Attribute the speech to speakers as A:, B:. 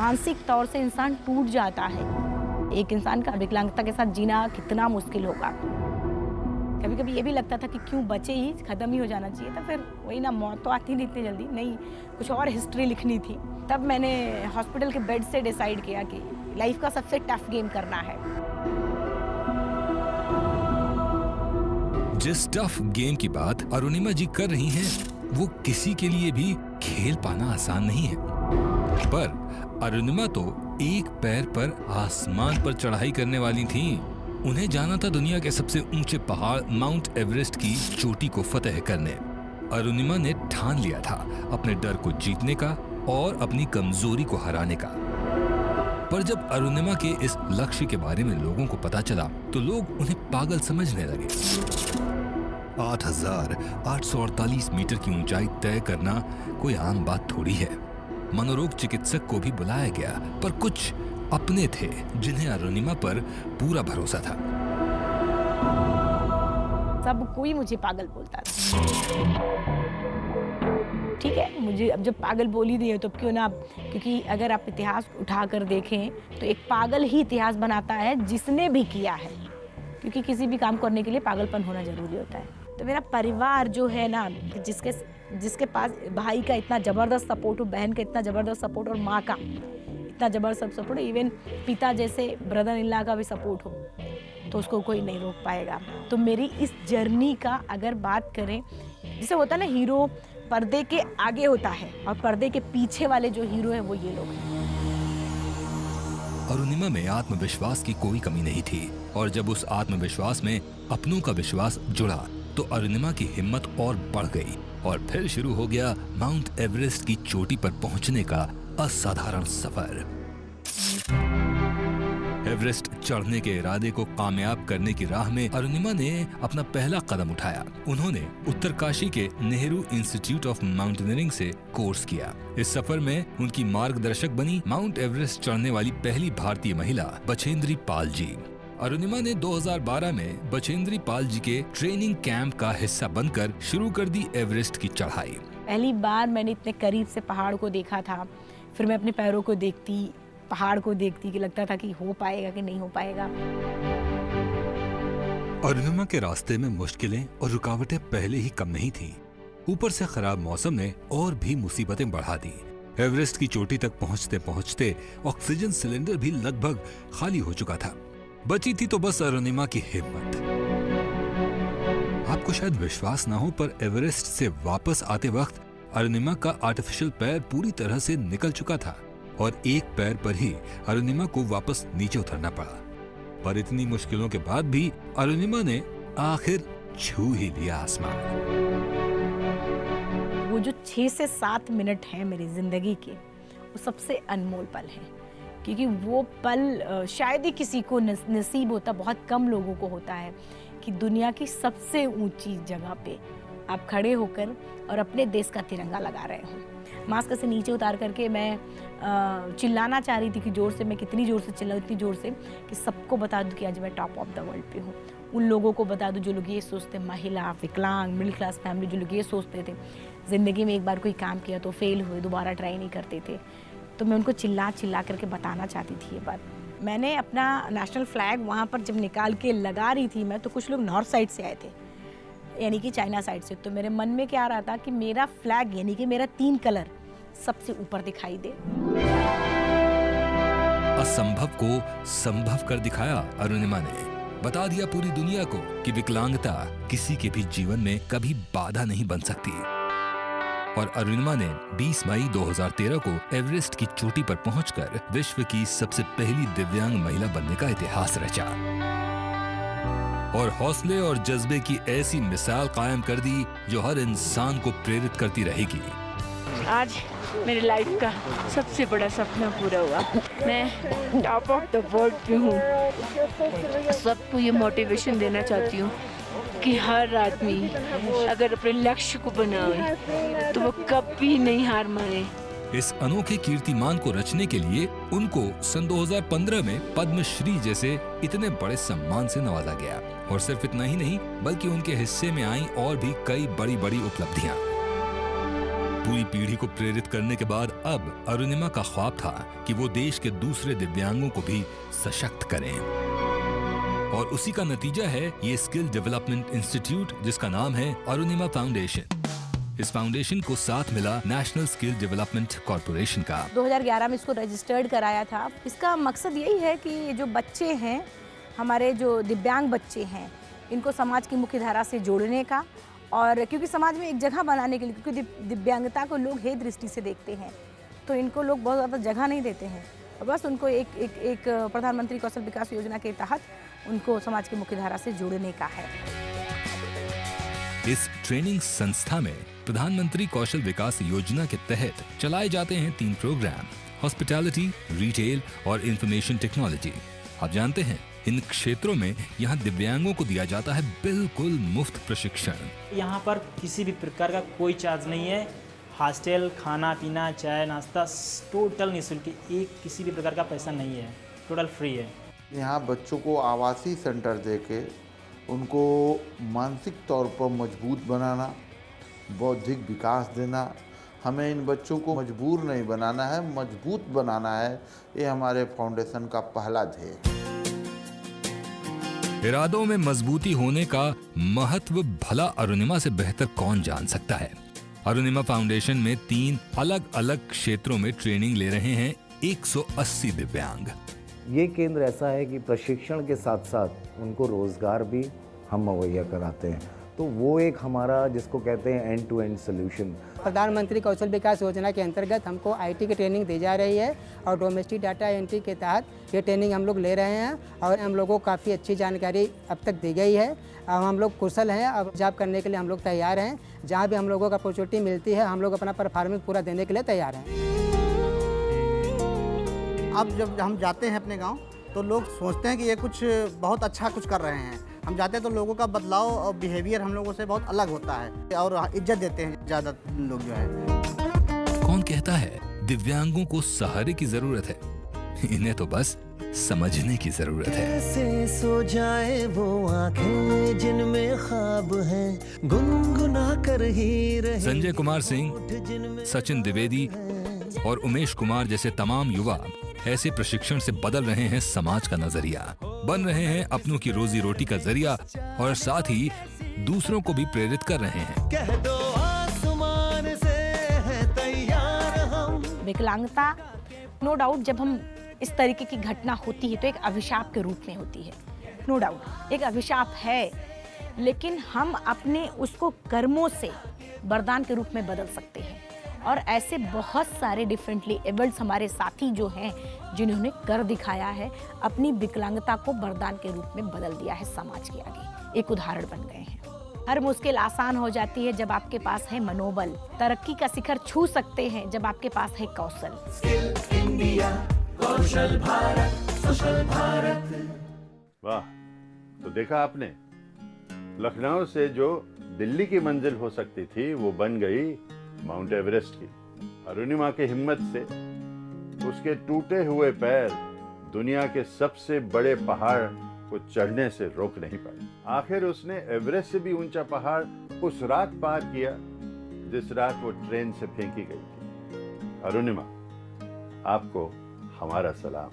A: मानसिक तौर से इंसान टूट जाता है। एक इंसान का विकलांगता के साथ जीना कितना मुश्किल होगा। कभी कभी ये भी लगता था कि क्यों बचे ही, ख़त्म ही हो जाना चाहिए था। फिर वही ना, मौत तो आती नहीं इतनी जल्दी, नहीं कुछ और हिस्ट्री लिखनी थी। तब मैंने हॉस्पिटल के बेड से डिसाइड किया कि लाइफ का सबसे टफ गेम करना है।
B: जिस टफ गेम की बात अरुणिमा जी कर रही हैं, वो किसी के लिए भी खेल पाना आसान नहीं है। पर अरुणिमा तो एक पैर पर आसमान पर चढ़ाई करने वाली थीं। उन्हें जाना था दुनिया के सबसे ऊंचे पहाड़ माउंट एवरेस्ट की चोटी को फतेह करने। अरुणिमा ने ठान लिया था अपने डर को जीतने का और अपनी कमजोरी को हराने का। पर जब अरुणिमा के इस लक्ष्य के बारे में लोगों को पता चला तो लोग उन्हें पागल समझने लगे। 8,848 मीटर की ऊंचाई तय करना कोई आम बात थोड़ी है। मनोरोग चिकित्सक को भी बुलाया गया, पर कुछ अपने थे जिन्हें अरुणिमा पर पूरा भरोसा था।
A: सब कोई मुझे पागल बोलता था। ठीक है, मुझे अब जब पागल बोल ही दिए तो क्यों ना, क्योंकि अगर आप इतिहास उठाकर देखें तो एक पागल ही इतिहास बनाता है जिसने भी किया है, क्योंकि किसी भी काम करने के लिए पागलपन होना जरूरी होता है। तो मेरा परिवार जो है ना, जिसके पास भाई का इतना ज़बरदस्त सपोर्ट हो, बहन का इतना ज़बरदस्त सपोर्ट और माँ का इतना ज़बरदस्त सपोर्ट, इवन पिता जैसे ब्रदर इन लॉ का भी सपोर्ट हो, तो उसको कोई नहीं रोक पाएगा। तो मेरी इस जर्नी का अगर बात करें, जैसे होता है ना, हीरो पर्दे के आगे होता है और पर्दे के पीछे वाले जो हीरो हैं वो ये लोग हैं।
B: अरुणिमा में आत्मविश्वास की कोई कमी नहीं थी, और जब उस आत्मविश्वास में अपनों का विश्वास जुड़ा तो अरुणिमा की हिम्मत और बढ़ गई और फिर शुरू हो गया माउंट एवरेस्ट की चोटी पर पहुंचने का असाधारण सफर। एवरेस्ट चढ़ने के इरादे को कामयाब करने की राह में अरुणिमा ने अपना पहला कदम उठाया। उन्होंने उत्तरकाशी के नेहरू इंस्टीट्यूट ऑफ माउंटेनियरिंग से कोर्स किया। इस सफर में उनकी मार्गदर्शक बनी माउंट एवरेस्ट चढ़ने वाली पहली भारतीय महिला बछेंद्री पाल जी। अरुणिमा ने 2012 में बछेंद्री पाल जी के ट्रेनिंग कैंप का हिस्सा बनकर शुरू कर दी एवरेस्ट की चढ़ाई।
A: पहली बार मैंने इतने करीब से पहाड़ को देखा था। फिर मैं अपने पैरों को देखती, पहाड़ को देखती कि लगता था कि हो पाएगा कि नहीं हो पाएगा।
B: अरुणिमा के रास्ते में मुश्किलें और रुकावटें पहले ही कम नहीं थीं। ऊपर से खराब मौसम ने और भी मुसीबतें बढ़ा दी। एवरेस्ट की चोटी तक पहुंचते पहुंचते ऑक्सीजन सिलेंडर भी लगभग खाली हो चुका था। बची थी तो बस अरुणिमा की हिम्मत। आपको शायद विश्वास ना हो, पर एवरेस्ट से वापस आते वक्त अरुणिमा का आर्टिफिशियल पैर पूरी तरह से निकल चुका था और एक पैर पर ही अरुणिमा को वापस नीचे उतरना पड़ा। पर इतनी मुश्किलों के बाद भी अरुणिमा ने आखिर छू ही लिया आसमान।
A: वो जो 6 से 7 मिनट हैं मेरी जिंदगी के, वो सबसे अनमोल पल है, क्योंकि वो पल शायद ही किसी को नसीब होता, बहुत कम लोगों को होता है कि दुनिया की सबसे ऊंची जगह पे आप खड़े होकर और अपने देश का तिरंगा लगा रहे हो। मास्क से नीचे उतार करके मैं चिल्लाना चाह रही थी कि जोर से, मैं कितनी जोर से चिल्लाऊं, इतनी जोर से कि सबको बता दूं कि आज मैं टॉप ऑफ द वर्ल्ड पे हूँ। उन लोगों को बता दूं जो लोग ये सोचते, महिला, विकलांग, मिडिल क्लास फैमिली, जो लोग ये सोचते थे ज़िंदगी में एक बार कोई काम किया तो फेल हुए, दोबारा ट्राई नहीं करते थे, तो मैं उनको चिल्ला करके बताना चाहती थी ये बात। मैंने अपना नेशनल फ्लैग वहाँ पर जब निकाल के लगा रही थी मैं, तो कुछ लोग नॉर्थ साइड से आए थे, यानी कि चाइना साइड से। तो मेरे मन में क्या आ रहा था कि मेरा फ्लैग, यानी कि मेरा 3 कलर सबसे ऊपर दिखाई दे।
B: असंभव को संभव कर दिखाया अरुणिमा ने। बता दिया पूरी दुनिया को कि विकलांगता किसी के भी जीवन में कभी बाधा नहीं बन सकती। और अरुणिमा ने 20 मई 2013 को एवरेस्ट की चोटी पर पहुंचकर विश्व की सबसे पहली दिव्यांग महिला बनने का इतिहास रचा और हौसले और जज्बे की ऐसी मिसाल कायम कर दी जो हर इंसान को प्रेरित करती रहेगी।
C: आज मेरी लाइफ का सबसे बड़ा सपना पूरा हुआ। मैं टॉप ऑफ द वर्ल्ड पे हूँ। सबको ये मोटिवेशन देना चाहती हूँ कि हर आदमी अगर अपने लक्ष्य को बनाए तो वो कभी नहीं हार माने।
B: इस अनोखे कीर्तिमान को रचने के लिए उनको सन 2015 में पद्मश्री जैसे इतने बड़े सम्मान से नवाजा गया। और सिर्फ इतना ही नहीं, बल्कि उनके हिस्से में आई और भी कई बड़ी बड़ी उपलब्धियां। पूरी पीढ़ी को प्रेरित करने के बाद अब अरुणिमा का ख्वाब था कि वो देश के दूसरे दिव्यांगों को भी सशक्त करें, और उसी का नतीजा है ये स्किल डेवलपमेंट इंस्टीट्यूट, जिसका नाम है अरुणिमा फाउंडेशन। इस फाउंडेशन को साथ मिला नेशनल स्किल डेवलपमेंट कॉर्पोरेशन का।
A: 2011 में इसको रजिस्टर्ड कराया था। इसका मकसद यही है कि जो बच्चे हैं, हमारे जो दिव्यांग बच्चे हैं, इनको समाज की मुख्य धारा से जोड़ने का, और क्योंकि समाज में एक जगह बनाने के लिए, क्योंकि दिव्यांगता को लोग हे दृष्टि से देखते हैं, तो इनको लोग बहुत ज़्यादा जगह नहीं देते हैं, और बस उनको एक प्रधानमंत्री कौशल विकास योजना के तहत उनको समाज की मुख्य धारा से जोड़ने का है।
B: इस ट्रेनिंग संस्था में प्रधानमंत्री कौशल विकास योजना के तहत चलाए जाते हैं 3 प्रोग्राम: हॉस्पिटैलिटी, रिटेल और इंफॉर्मेशन टेक्नोलॉजी। आप जानते हैं इन क्षेत्रों में यहाँ दिव्यांगों को दिया जाता है बिल्कुल मुफ्त प्रशिक्षण।
D: यहाँ पर किसी भी प्रकार का कोई चार्ज नहीं है। हॉस्टल, खाना पीना, चाय नाश्ता टोटल निःशुल्क, एक किसी भी प्रकार का पैसा नहीं है, टोटल फ्री है।
E: यहाँ बच्चों को आवासीय सेंटर देके उनको मानसिक तौर पर मजबूत बनाना, बौद्धिक विकास देना। हमें इन बच्चों को मजबूर नहीं बनाना है, मजबूत बनाना है। ये हमारे फाउंडेशन का पहला ध्येय है।
B: इरादों में मजबूती होने का महत्व भला अरुणिमा से बेहतर कौन जान सकता है। अरुणिमा फाउंडेशन में 3 अलग अलग क्षेत्रों में ट्रेनिंग ले रहे हैं 180 दिव्यांग।
F: ये केंद्र ऐसा है कि प्रशिक्षण के साथ साथ उनको रोजगार भी हम मुहैया कराते हैं, तो वो एक हमारा जिसको कहते हैं एंड टू एंड सोल्यूशन।
G: प्रधानमंत्री कौशल विकास योजना के अंतर्गत हमको आईटी की ट्रेनिंग दी जा रही है, और डोमेस्टिक डाटा एंट्री के तहत ये ट्रेनिंग हम लोग ले रहे हैं, और हम लोगों को काफ़ी अच्छी जानकारी अब तक दी गई है। अब हम लोग कुशल हैं, अब जॉब करने के लिए हम लोग तैयार हैं। जहाँ भी हम लोगों को अपॉर्चुनिटी मिलती है, हम लोग अपना परफॉर्मेंस पूरा देने के लिए तैयार हैं।
H: अब जब हम जाते हैं अपने गांव, तो लोग सोचते हैं कि ये कुछ बहुत अच्छा कुछ कर रहे हैं। हम जाते हैं तो लोगों का बदलाव और बिहेवियर हम लोगों से बहुत अलग होता है, और इज्जत देते हैं ज़्यादा लोग जो है।
B: कौन कहता है दिव्यांगों को सहारे की जरूरत है? इन्हें तो बस समझने की जरूरत है।
I: ऐसे सो जाए वो आंखें जिनमें ख्वाब हैं, गुनगुना कर ही रहे।
B: संजय कुमार सिंह, सचिन द्विवेदी और उमेश कुमार जैसे तमाम युवा ऐसे प्रशिक्षण से बदल रहे हैं समाज का नजरिया, बन रहे हैं अपनों की रोजी रोटी का जरिया, और साथ ही दूसरों को भी प्रेरित कर रहे हैं।
I: कह दो आसमान से है तैयार हम।
A: विकलांगता नो डाउट जब हम इस तरीके की घटना होती है तो एक अभिशाप के रूप में होती है, नो डाउट एक अभिशाप है, लेकिन हम अपने उसको कर्मों से वरदान के रूप में बदल सकते हैं। और ऐसे बहुत सारे डिफरेंटली एबल्ड हमारे साथी जो हैं, जिन्होंने कर दिखाया है, अपनी विकलांगता को वरदान के रूप में बदल दिया है, समाज के आगे एक उदाहरण बन गए हैं। हर मुश्किल आसान हो जाती है जब आपके पास है मनोबल। तरक्की का शिखर छू सकते हैं जब आपके पास है कौशल।
I: स्किल इंडिया, कौशल भारत, सोशल भारत।
J: वाह, तो देखा आपने, लखनऊ से जो दिल्ली की मंजिल हो सकती थी वो बन गई माउंट एवरेस्ट की। अरुणिमा की हिम्मत से उसके टूटे हुए पैर दुनिया के सबसे बड़े पहाड़ को चढ़ने से रोक नहीं पाए। आखिर उसने एवरेस्ट से भी ऊंचा पहाड़ उस रात पार किया जिस रात वो ट्रेन से फेंकी गई थी। अरुणिमा, आपको हमारा सलाम।